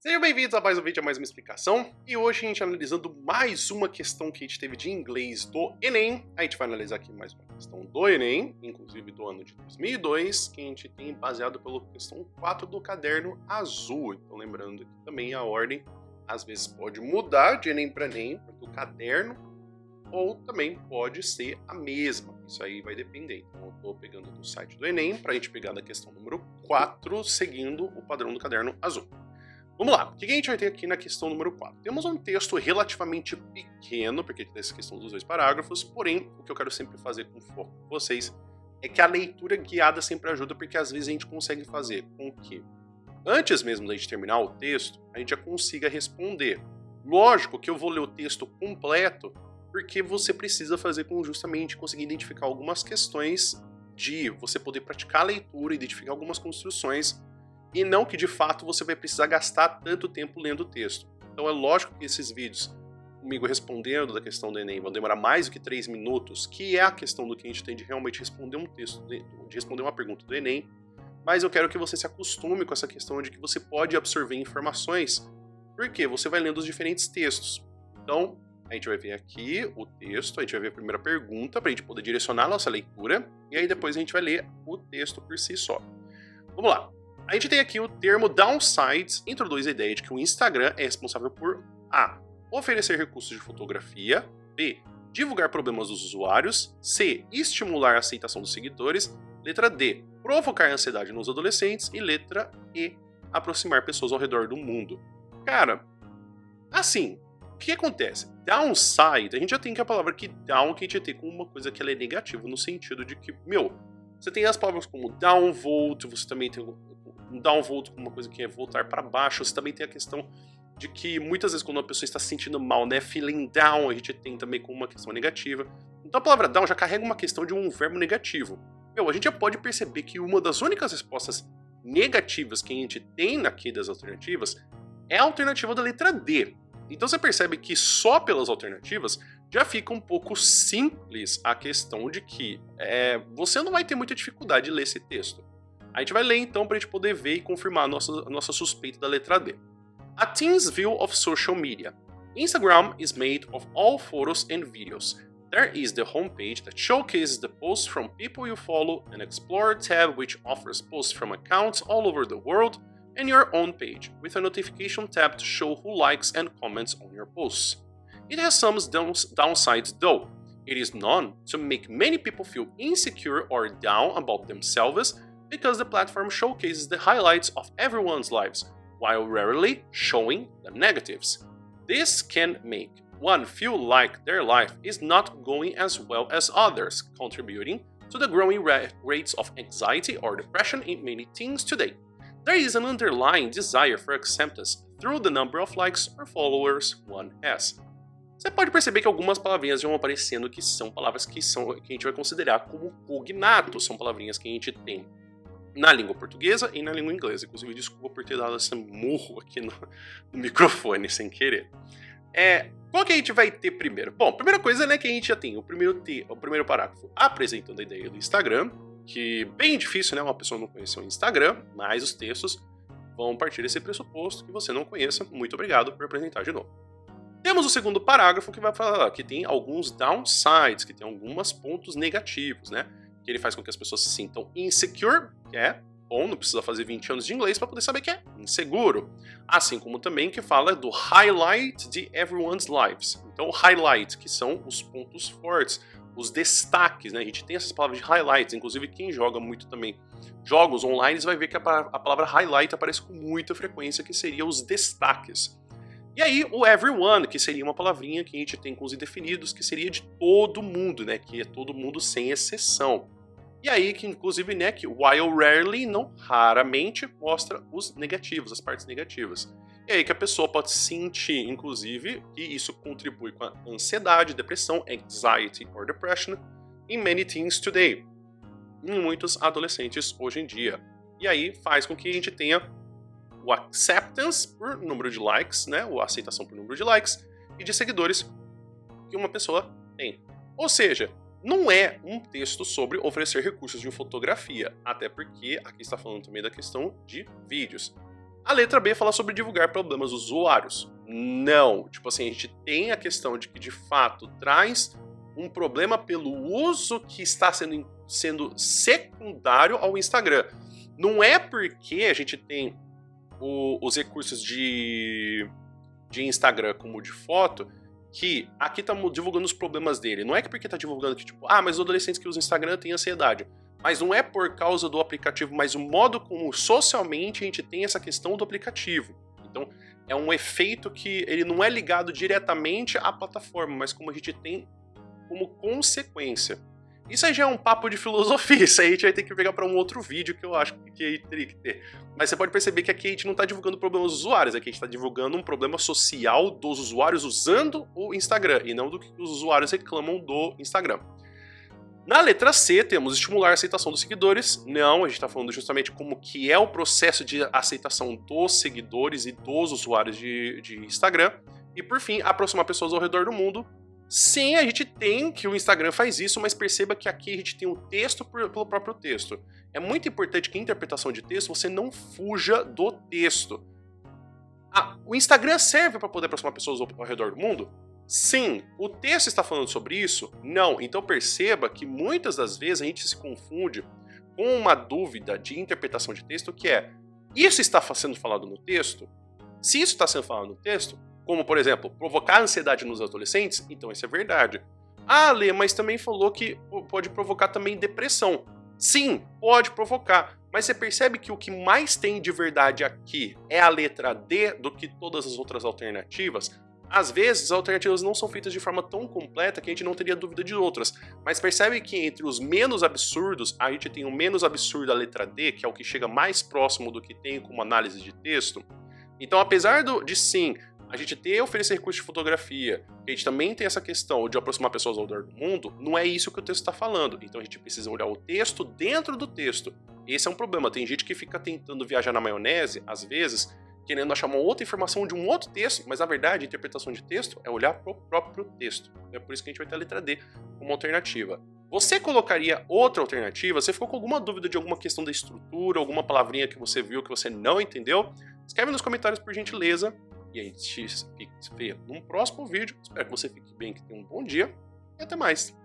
Sejam bem-vindos a mais um vídeo, a mais uma explicação. E hoje a gente analisando mais uma questão que a gente teve de inglês do Enem. A gente vai analisar aqui mais uma questão do Enem, inclusive do ano de 2002, que a gente tem baseado pela questão 4 do caderno azul. Então lembrando que também a ordem às vezes pode mudar de Enem para Enem, do caderno, ou também pode ser a mesma. Isso aí vai depender. Então eu estou pegando do site do Enem para a gente pegar da questão número 4, seguindo o padrão do caderno azul. Vamos lá, o que a gente vai ter aqui na questão número 4? Temos um texto relativamente pequeno, porque tem essa questão dos 2 parágrafos, porém, o que eu quero sempre fazer com foco com vocês é que a leitura guiada sempre ajuda, porque às vezes a gente consegue fazer com que, antes mesmo da gente terminar o texto, a gente já consiga responder. Lógico que eu vou ler o texto completo, porque você precisa fazer com justamente conseguir identificar algumas questões de você poder praticar a leitura, identificar algumas construções, e não que de fato você vai precisar gastar tanto tempo lendo o texto. Então é lógico que esses vídeos comigo respondendo da questão do Enem vão demorar mais do que 3 minutos, que é a questão do que a gente tem de realmente responder um texto, de responder uma pergunta do Enem, mas eu quero que você se acostume com essa questão de que você pode absorver informações, porque você vai lendo os diferentes textos. Então a gente vai ver aqui o texto, a gente vai ver a primeira pergunta para a gente poder direcionar a nossa leitura, e aí depois a gente vai ler o texto por si só. Vamos lá. A gente tem aqui o termo downsides, introduz a ideia de que o Instagram é responsável por A. Oferecer recursos de fotografia, B. Divulgar problemas dos usuários, C. Estimular a aceitação dos seguidores, letra D. Provocar ansiedade nos adolescentes e letra E. Aproximar pessoas ao redor do mundo. Cara, assim, o que acontece? Downside, a gente já tem que a palavra que down, que a gente tem como uma coisa que ela é negativa, no sentido de que, você tem as palavras como downvote, você também tem um downvote como uma coisa que é voltar para baixo, você também tem a questão de que muitas vezes quando uma pessoa está se sentindo mal, né, feeling down, a gente tem também como uma questão negativa. Então a palavra down já carrega uma questão de um verbo negativo. A gente já pode perceber que uma das únicas respostas negativas que a gente tem aqui das alternativas é a alternativa da letra D. Então você percebe que só pelas alternativas já fica um pouco simples a questão de que você não vai ter muita dificuldade de ler esse texto. A gente vai ler então para a gente poder ver e confirmar a nossa suspeita da letra D. A teen's view of social media. Instagram is made of all photos and videos. There is the homepage that showcases the posts from people you follow, an Explore tab which offers posts from accounts all over the world, and your own page, with a notification tab to show who likes and comments on your posts. It has some downsides though. It is known to make many people feel insecure or down about themselves because the platform showcases the highlights of everyone's lives, while rarely showing the negatives. This can make one feel like their life is not going as well as others, contributing to the growing rates of anxiety or depression in many teens today. There is an underlying desire for acceptance through the number of likes or followers one has. Você pode perceber que algumas palavrinhas vão aparecendo que são palavras que a gente vai considerar como cognatos, são palavrinhas que a gente tem na língua portuguesa e na língua inglesa. Inclusive, desculpa por ter dado esse murro aqui no microfone sem querer. Qual que a gente vai ter primeiro? Bom, primeira coisa, né, que a gente já tem o primeiro parágrafo apresentando a ideia do Instagram, que bem difícil, né, uma pessoa não conhecer o Instagram, mas os textos vão partir desse pressuposto que você não conheça. Muito obrigado por apresentar de novo. Temos o segundo parágrafo que vai falar que tem alguns downsides, que tem alguns pontos negativos, né? Que ele faz com que as pessoas se sintam insecure, que é bom, não precisa fazer 20 anos de inglês para poder saber que é inseguro. Assim como também que fala do highlight de everyone's lives. Então, o highlight, que são os pontos fortes, os destaques, né? A gente tem essas palavras de highlights, inclusive quem joga muito também jogos online vai ver que a palavra highlight aparece com muita frequência, que seria os destaques. E aí, o everyone, que seria uma palavrinha que a gente tem com os indefinidos, que seria de todo mundo, né? Que é todo mundo sem exceção. E aí, que inclusive, né, que while rarely, não raramente, mostra os negativos, as partes negativas. E aí que a pessoa pode sentir, inclusive, que isso contribui com a ansiedade, depressão, anxiety or depression in many teens today. Em muitos adolescentes hoje em dia. E aí faz com que a gente tenha o acceptance por número de likes, né, ou a aceitação por número de likes e de seguidores que uma pessoa tem. Ou seja, não é um texto sobre oferecer recursos de fotografia, até porque aqui está falando também da questão de vídeos. A letra B fala sobre divulgar problemas dos usuários. Não, tipo assim, a gente tem a questão de que de fato traz um problema pelo uso que está sendo secundário ao Instagram. Não é porque a gente tem os recursos de Instagram como de foto que aqui estamos divulgando os problemas dele. Não é que porque está divulgando que tipo, mas os adolescentes que usam Instagram têm ansiedade. Mas não é por causa do aplicativo, mas o modo como socialmente a gente tem essa questão do aplicativo. Então, é um efeito que ele não é ligado diretamente à plataforma, mas como a gente tem como consequência. Isso aí já é um papo de filosofia, isso aí a gente vai ter que pegar para um outro vídeo que eu acho que aí teria que ter. Mas você pode perceber que aqui a gente não está divulgando problemas dos usuários, aqui a gente está divulgando um problema social dos usuários usando o Instagram, e não do que os usuários reclamam do Instagram. Na letra C, temos estimular a aceitação dos seguidores. Não, a gente está falando justamente como que é o processo de aceitação dos seguidores e dos usuários de Instagram. E por fim, aproximar pessoas ao redor do mundo. Sim, a gente tem que o Instagram faz isso, mas perceba que aqui a gente tem o texto pelo próprio texto. É muito importante que a interpretação de texto você não fuja do texto. O Instagram serve para poder aproximar pessoas ao redor do mundo? Sim. O texto está falando sobre isso? Não. Então perceba que muitas das vezes a gente se confunde com uma dúvida de interpretação de texto que é: isso está sendo falado no texto? Se isso está sendo falado no texto, como por exemplo, provocar ansiedade nos adolescentes, então isso é verdade. Lê, mas também falou que pode provocar também depressão. Sim, pode provocar. Mas você percebe que o que mais tem de verdade aqui é a letra D do que todas as outras alternativas? Às vezes, as alternativas não são feitas de forma tão completa que a gente não teria dúvida de outras. Mas percebe que entre os menos absurdos, a gente tem o menos absurdo a letra D, que é o que chega mais próximo do que tem como análise de texto. Então, apesar de sim, a gente oferecer recurso de fotografia, a gente também tem essa questão de aproximar pessoas ao redor do mundo, não é isso que o texto está falando. Então a gente precisa olhar o texto dentro do texto. Esse é um problema. Tem gente que fica tentando viajar na maionese, às vezes, querendo achar uma outra informação de um outro texto, mas na verdade a interpretação de texto é olhar para o próprio texto. É por isso que a gente vai ter a letra D como alternativa. Você colocaria outra alternativa? Você ficou com alguma dúvida de alguma questão da estrutura, alguma palavrinha que você viu que você não entendeu? Escreve nos comentários por gentileza. E a gente se vê num próximo vídeo. Espero que você fique bem, que tenha um bom dia. E até mais.